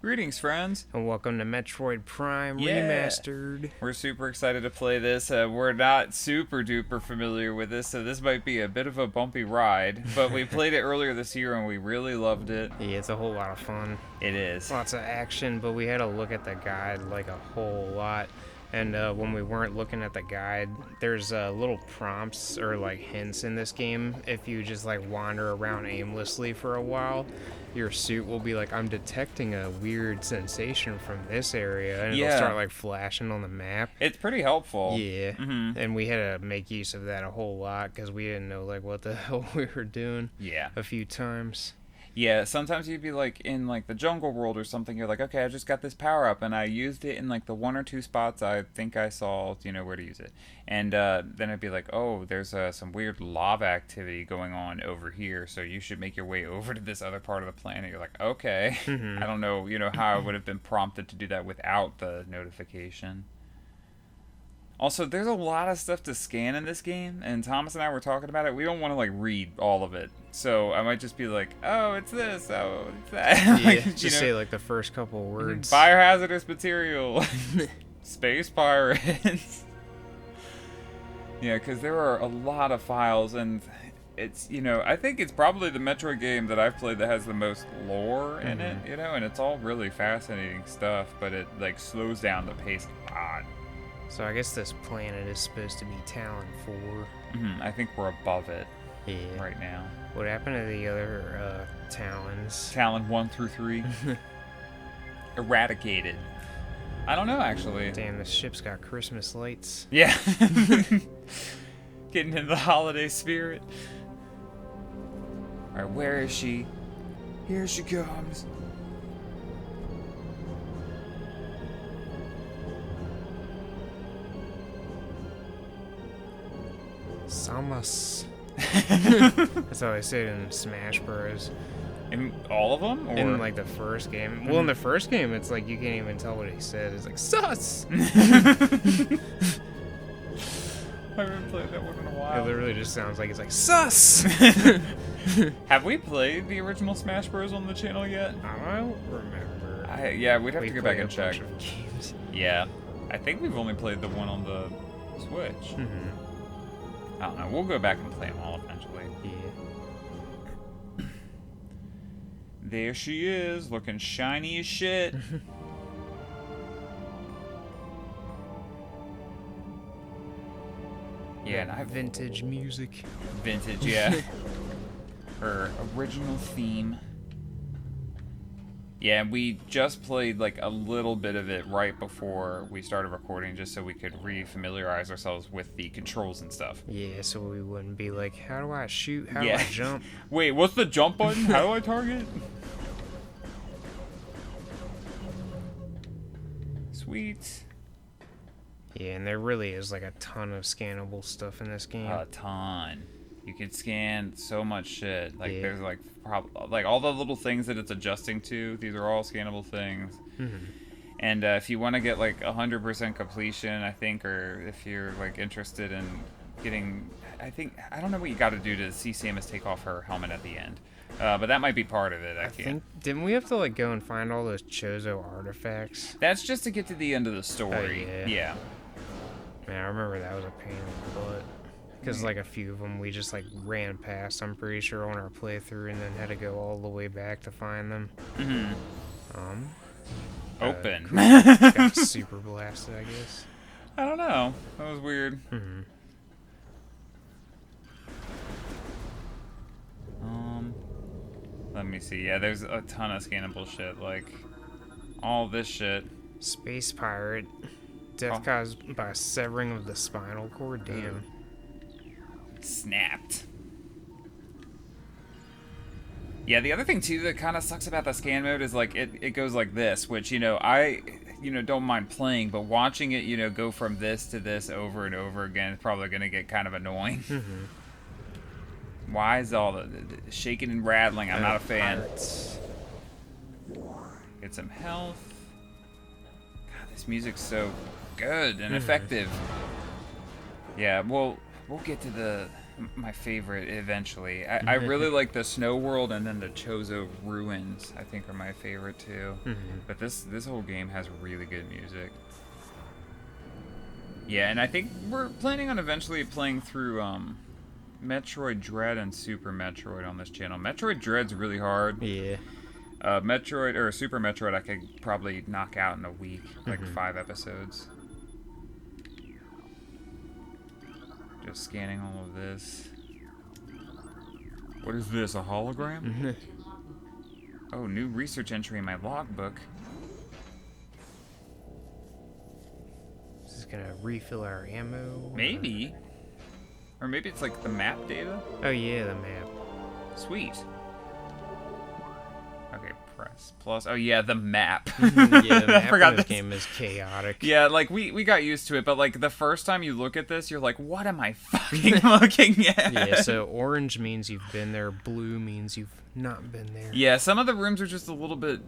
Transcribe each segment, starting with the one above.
Greetings, friends. And welcome to Metroid Prime Yeah. Remastered. We're super excited to play this. We're not super duper familiar with this, so this might be a bit of a bumpy ride. But we played it earlier this year and we really loved it. Yeah, it's a whole lot of fun. It is. Lots of action, but we had to look at the guide like a whole lot. And when we weren't looking at the guide, there's little prompts or like hints in this game. If you just like wander around aimlessly for a while, your suit will be like, I'm detecting a weird sensation from this area, and it'll start like flashing on the map. It's pretty helpful. Yeah, and we had to make use of that a whole lot because we didn't know like what the hell we were doing. Yeah. A few times. Yeah, sometimes you'd be like in like the jungle world or something. You're like, okay, I just got this power up and I used it in like the one or two spots I think I saw, where to use it. And then it'd be like, oh, there's some weird lava activity going on over here, so you should make your way over to this other part of the planet. You're like, okay. I don't know, how I would have been prompted to do that without the notification. Also, there's a lot of stuff to scan in this game, and Thomas and I were talking about it. We don't want to, like, read all of it. So I might just be like, oh, it's this, oh, it's that. Yeah, just say, like, the first couple words. Biohazardous material. Space pirates. Yeah, because there are a lot of files, and it's, I think it's probably the Metroid game that I've played that has the most lore in it, and it's all really fascinating stuff, but it, like, slows down the pace a lot. So I guess this planet is supposed to be Talon 4. I think we're above it Yeah. right now. What happened to the other Talons? Talon 1 through 3. Eradicated. I don't know, actually. Damn, the ship's got Christmas lights. Yeah. Getting into the holiday spirit. Alright, where is she? Here she comes. Samus. That's how I say it in Smash Bros. In all of them? Or? In like the first game. Well, in the first game, it's like you can't even tell what he said. It's like, sus! I haven't played that one in a It while. literally just sounds like it's like, sus! Have we played the original Smash Bros. On the channel yet? I don't remember. Yeah, we'd have We to go back played and a check. bunch of games. Yeah. I think we've only played the one on the Switch. I don't know. We'll go back and play them all eventually. Yeah. There she is, looking shiny as shit. Yeah, and I Vintage music. vintage, yeah. Her original theme. Yeah, we just played like a little bit of it right before we started recording, just so we could re-familiarize ourselves with the controls and stuff. Yeah, so we wouldn't be like, how do I shoot? How do Yeah. I jump? Wait, what's the jump button? How do I target? Sweet. Yeah, and there really is like a ton of scannable stuff in this game. A ton. You can scan so much shit. Like Yeah. there's like like all the little things that it's adjusting to. These are all scannable things. And if you want to get like 100% completion, I think, or if you're like interested in getting, I don't know what you got to do to see Samus take off her helmet at the end. But that might be part of it. I can't. Didn't we have to like go and find all those Chozo artifacts? That's just to get to the end of the story. Oh, yeah. Yeah. Man, I remember that was a pain in the butt. Because like a few of them we just like ran past, I'm pretty sure, on our playthrough, and then had to go all the way back to find them. Open. Got super blasted, I guess. I don't know. That was weird. Let me see. Yeah, there's a ton of scannable shit. Like, all this shit. Space pirate. Death caused by severing of the spinal cord. Damn. Snapped. Yeah, the other thing, too, that kind of sucks about the scan mode is, like, it goes like this, which, I, don't mind playing, but watching it, go from this to this over and over again is probably going to get kind of annoying. Why is all the shaking and rattling? I'm not a fan. Pirates. Get some health. God, this music's so good and effective. Yeah, we'll get to the my favorite eventually. I really like the Snow World, and then the Chozo Ruins, I think, are my favorite too. But this whole game has really good music. Yeah, and I think we're planning on eventually playing through Metroid Dread and Super Metroid on this channel. Metroid Dread's really hard. Yeah. Metroid or Super Metroid I could probably knock out in a week, like 5 episodes. Just scanning all of this. What is this, a hologram? Oh, new research entry in my logbook. This is gonna refill our ammo. Maybe. Or maybe it's like the map data? Oh yeah, the map. Sweet. Okay, press plus. Oh yeah, the map. Yeah, the map I forgot in this this game is chaotic. Yeah, like we got used to it, but like the first time you look at this, you're like, what am I fucking looking at? Yeah, so orange means you've been there, blue means you've not been there. Yeah, some of the rooms are just a little bit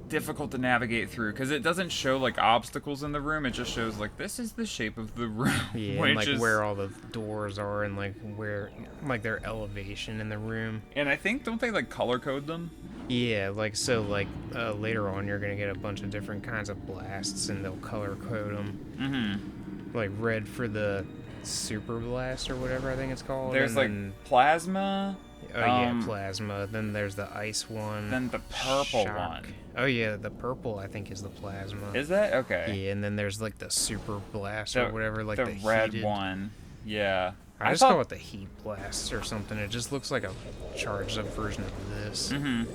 difficult to navigate through because it doesn't show like obstacles in the room. It just shows like this is the shape of the room. Yeah, and, like where all the doors are and like where like their elevation in the room. And I think don't they like color code them? Yeah, like so like later on you're gonna get a bunch of different kinds of blasts and they'll color code them. Like red for the super blast or whatever I think it's called. There's like plasma. Oh yeah, plasma. Then there's the ice one. Then the purple one. Oh yeah, the purple I think is the plasma. Is that? Okay. Yeah, and then there's like the super blast or whatever, like the red heated one. Yeah. I just call it the heat blast or something. It just looks like a charged up version of this. God,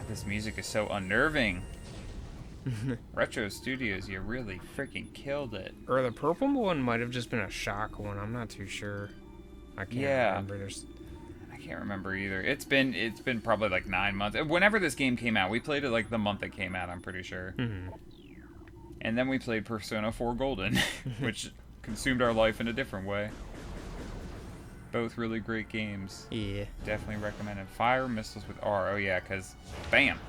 this music is so unnerving. Retro Studios, you really freaking killed it. Or the purple one might have just been a shock one. I'm not too sure. I can't remember. I can't remember either. It's been probably like 9 months. Whenever this game came out, we played it like the month it came out, I'm pretty sure. And then we played Persona 4 Golden, which consumed our life in a different way. Both really great games. Yeah. Definitely recommended. Fire missiles with R. Oh yeah, because bam.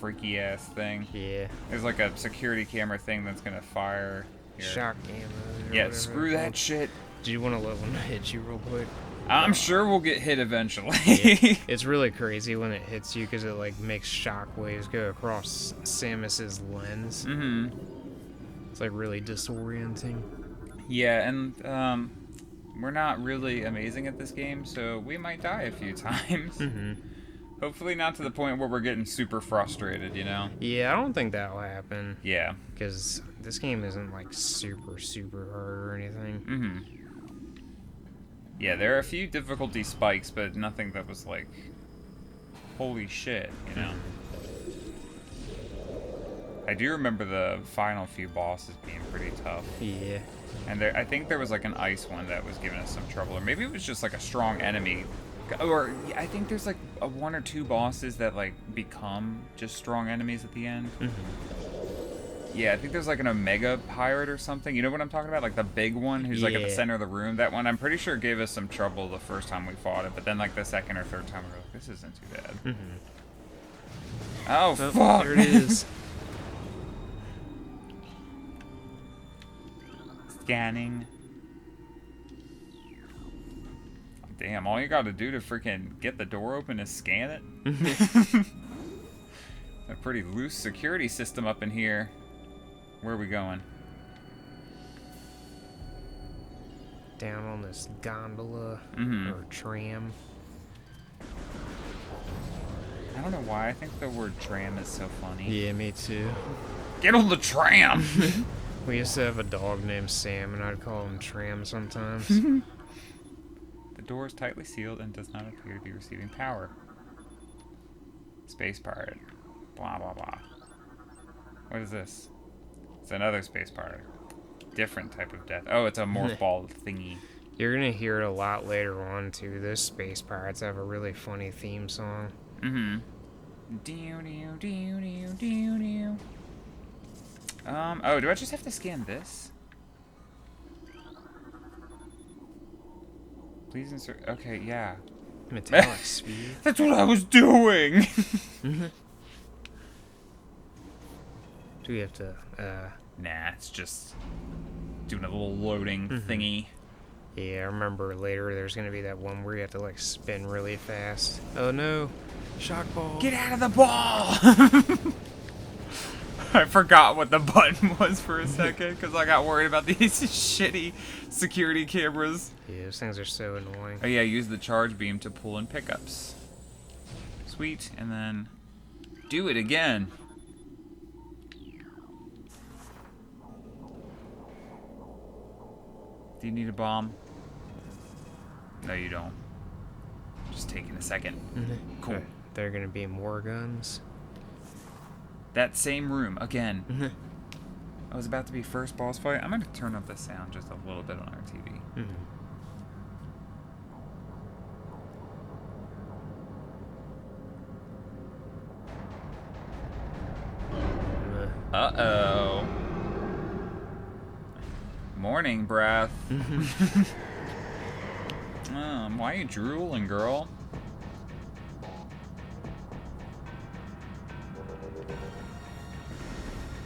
Freaky ass thing. Yeah. There's like a security camera thing that's gonna fire. Here. Shock ammo. Yeah, screw that shit. Do you want to let one hit you real quick? I'm sure we'll get hit eventually. Yeah. It's really crazy when it hits you because it like makes shock waves go across Samus's lens. It's like really disorienting. Yeah, and we're not really amazing at this game, so we might die a few times. Hopefully not to the point where we're getting super frustrated, you know? Yeah, I don't think that'll happen. Yeah. Because this game isn't like super hard or anything. Yeah, there are a few difficulty spikes, but nothing that was like, holy shit, you know? I do remember the final few bosses being pretty tough. Yeah. And I think there was like an ice one that was giving us some trouble, or maybe it was just like a strong enemy. Or I think there's like 1 or 2 bosses that like become just strong enemies at the end. Yeah, I think there's like an Omega Pirate or something. You know what I'm talking about? Like the big one who's like at the center of the room. That one, I'm pretty sure gave us some trouble the first time we fought it. But then like the second or third time we were like, this isn't too bad. Oh, fuck! There it is. Scanning. Damn, all you gotta do to freaking get the door open is scan it? A pretty loose security system up in here. Where are we going? Down on this gondola or tram. I don't know why I think the word tram is so funny. Yeah, me too. Get on the tram! We used to have a dog named Sam, and I'd call him Tram sometimes. The door is tightly sealed and does not appear to be receiving power. Space pirate. Blah, blah, blah. What is this? It's another space pirate. Different type of death. Oh, it's a morph ball thingy. You're gonna hear it a lot later on, too. Those space pirates have a really funny theme song. Oh, do I just have to scan this? Please insert. Okay, yeah. Metallic speed. That's what I was doing! Do we have to, Nah, it's just doing a little loading thingy. Yeah, I remember later there's gonna be that one where you have to like spin really fast. Oh no, shock ball! Get out of the ball! I forgot what the button was for a second because I got worried about these shitty security cameras. Yeah, those things are so annoying. Oh yeah, use the charge beam to pull in pickups. Sweet, and then do it again. Do you need a bomb? No, you don't. Just taking a second. Cool. There are gonna be more guns. That same room again. I was about to be first boss fight. I'm gonna turn up the sound just a little bit on our TV. Uh-oh. Morning breath. Why are you drooling, girl?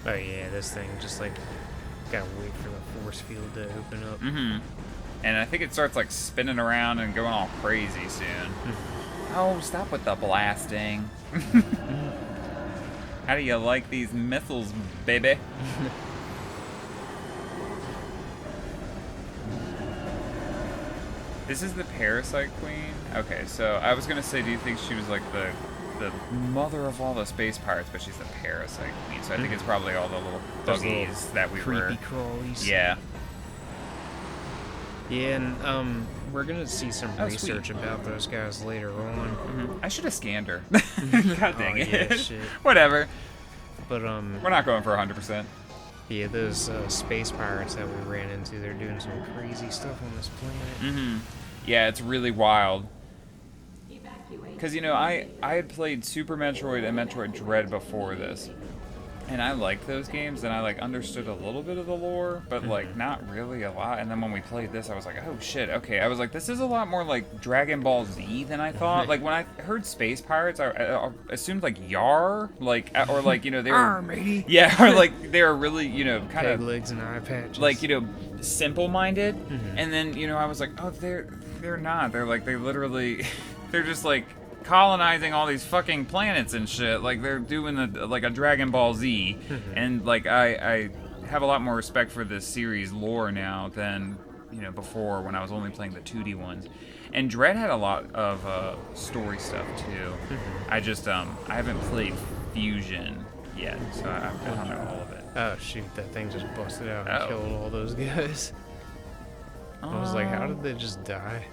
Oh yeah, this thing just like gotta wait for the force field to open up. And I think it starts like spinning around and going all crazy soon. Oh, stop with the blasting. How do you like these missiles, baby? This is the Parasite Queen? Okay, so I was gonna say, do you think she was like the mother of all the space pirates, but she's the Parasite Queen, so I think it's probably all the little buggies that we were... Creepy crawlies. Yeah. Yeah, and we're gonna see some Oh, research sweet. about those guys later on. I should have scanned her. God dang it. Yeah, shit. Whatever. But We're not going for 100%. yeah, those space pirates that we ran into, they're doing some crazy stuff on this planet. Yeah, it's really wild. Because, you know, I had played Super Metroid and Metroid Dread before this. And I liked those games, and I, like, understood a little bit of the lore, but, like, not really a lot. And then when we played this, I was like, oh, shit, okay. I was like, this is a lot more like Dragon Ball Z than I thought. Like, when I heard Space Pirates, I assumed, like, Yar, like, or, like, you know, they were... matey. Yeah, or, like, they were really, you know, kind Peg of... legs and eye patches. like, you know, simple-minded, and then, you know, I was like, oh, they're not. They're like, they literally, they're just like colonizing all these fucking planets and shit. Like, they're doing like a Dragon Ball Z, and like I have a lot more respect for this series lore now than, you know, before when I was only playing the 2D ones. And Dread had a lot of story stuff too. I just I haven't played Fusion yet, so I don't know all of it. Oh shoot, that thing just busted out and Oh. killed all those guys. I was like, how did they just die?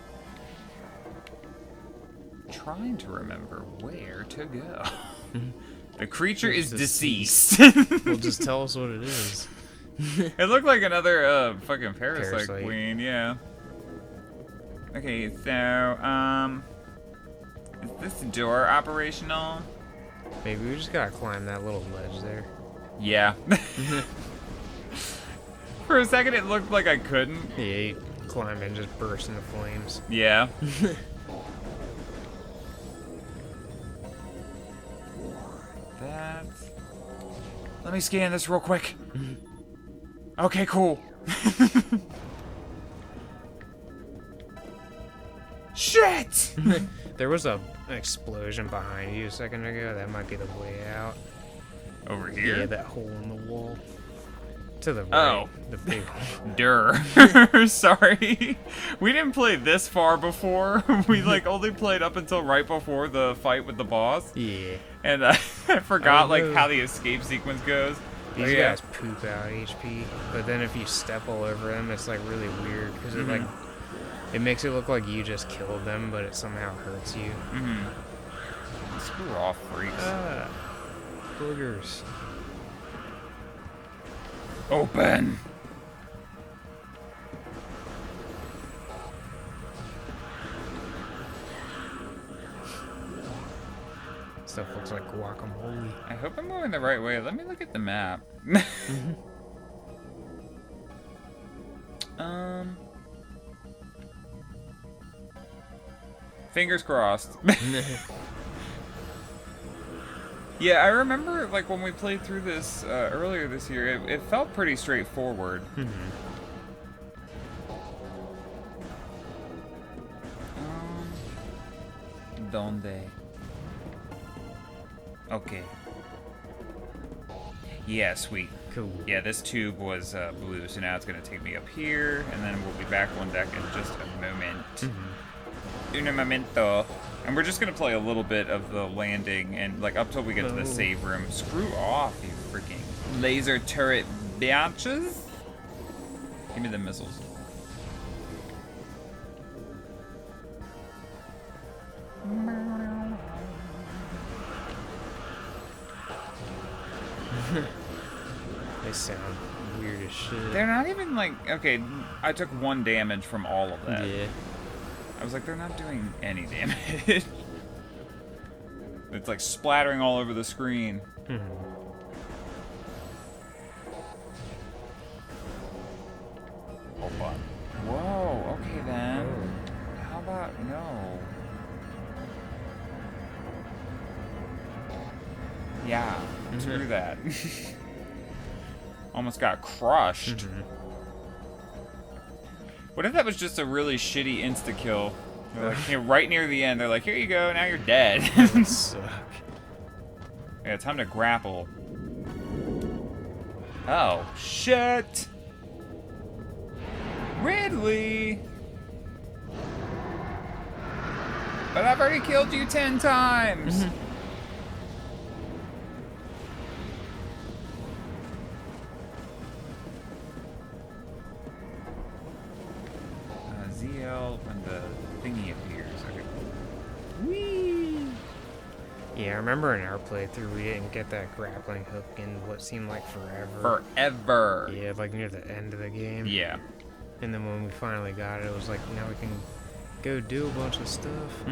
Trying to remember where to go. The creature is It's deceased. Well, just tell us what it is. It looked like another fucking parasite Parasite. queen, yeah. Okay, so is this door operational? Maybe we just gotta climb that little ledge there. Yeah. For a second it looked like I couldn't. Yeah, you climb and just burst into flames. Yeah. That's... Let me scan this real quick. Okay, cool. Shit! There was an explosion behind you a second ago. That might be the way out. Over here? Yeah, that hole in the wall. To the right. Oh. The big hole. Durr. Sorry. We didn't play this far before. We like only played up until right before the fight with the boss. Yeah. And I forgot Oh, like no. how the escape sequence goes. These Oh, yeah. guys poop out HP, but then if you step all over them, it's like really weird because it like it makes it look like you just killed them, but it somehow hurts you. Screw off, freaks. Ah, boogers. Open. Stuff looks like guacamole. I hope I'm going the right way. Let me look at the map. Fingers crossed. Yeah, I remember like when we played through this earlier this year, it felt pretty straightforward. Donde? Okay. Yeah, sweet. Cool. Yeah, this tube was blue, so now it's going to take me up here, and then we'll be back on deck in just a moment. Un momento. And we're just going to play a little bit of the landing, and like up till we get to the save room. Screw off, you freaking laser turret bitches. Give me the missiles. They sound weird as shit. They're not even like, okay, I took 1 damage from all of that. Yeah. I was like, they're not doing any damage. It's like splattering all over the screen. Hold on. Whoa, okay then. How about no? Yeah, screw that. Almost got crushed. What if that was just a really shitty insta-kill? They're like, here, right near the end, they're like, here you go, now you're dead. Suck. Yeah, time to grapple. Oh, shit! Ridley! But I've already killed you 10 times! ZL when the thingy appears. Okay. Whee! Yeah, I remember in our playthrough we didn't get that grappling hook in what seemed like forever. Forever! Yeah, like near the end of the game. Yeah. And then when we finally got it, it was like, now we can go do a bunch of stuff.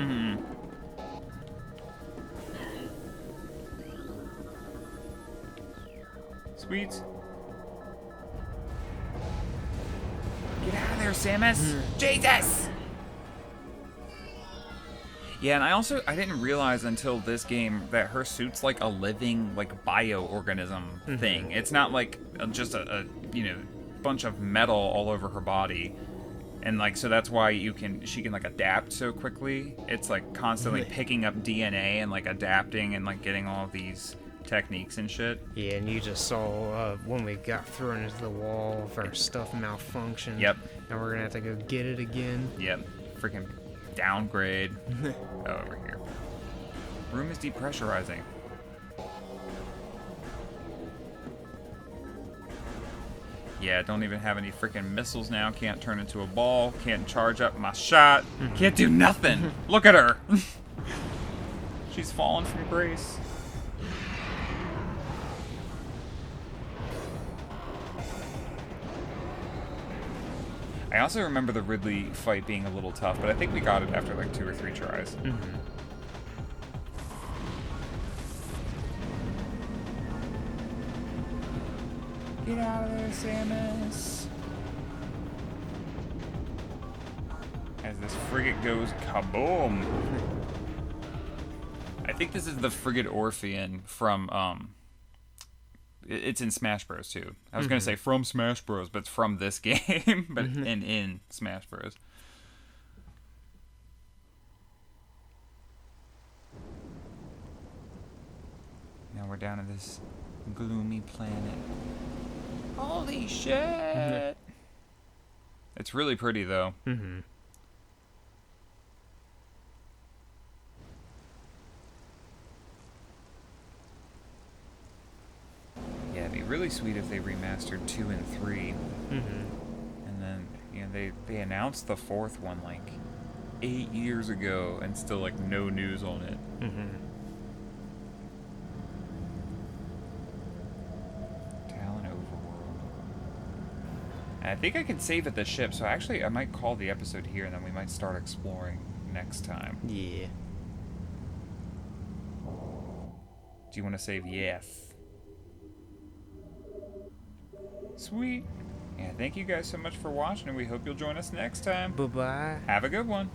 Sweet. Get out of there, Samus! Jesus! Yeah, and I didn't realize until this game that her suit's like a living, like, bioorganism thing. It's not like just a bunch of metal all over her body. And like, so that's why she can like adapt so quickly. It's like constantly picking up DNA and like adapting and like getting all of these techniques and shit. Yeah, and you just saw when we got thrown into the wall, if our stuff malfunctioned. Yep. And we're gonna have to go get it again. Yep. Freaking downgrade. Oh, over here. Room is depressurizing. Yeah, don't even have any freaking missiles now. Can't turn into a ball. Can't charge up my shot. Can't do nothing. Look at her. She's fallen from grace. I also remember the Ridley fight being a little tough, but I think we got it after like 2 or 3 tries. Get out of there, Samus! As this frigate goes kaboom! I think this is the frigate Orpheon from, it's in Smash Bros. Too. I was gonna say from Smash Bros, but it's from this game, but in Smash Bros. Now we're down to this gloomy planet. Holy shit! It's really pretty, though. Yeah, it'd be really sweet if they remastered 2 and 3. And then, they announced the 4th one, like, 8 years ago, and still, like, no news on it. I think I can save at the ship, so actually I might call the episode here, and then we might start exploring next time. Yeah. Do you want to save? Yes. Sweet. Yeah, thank you guys so much for watching, and we hope you'll join us next time. Bye-bye. Have a good one.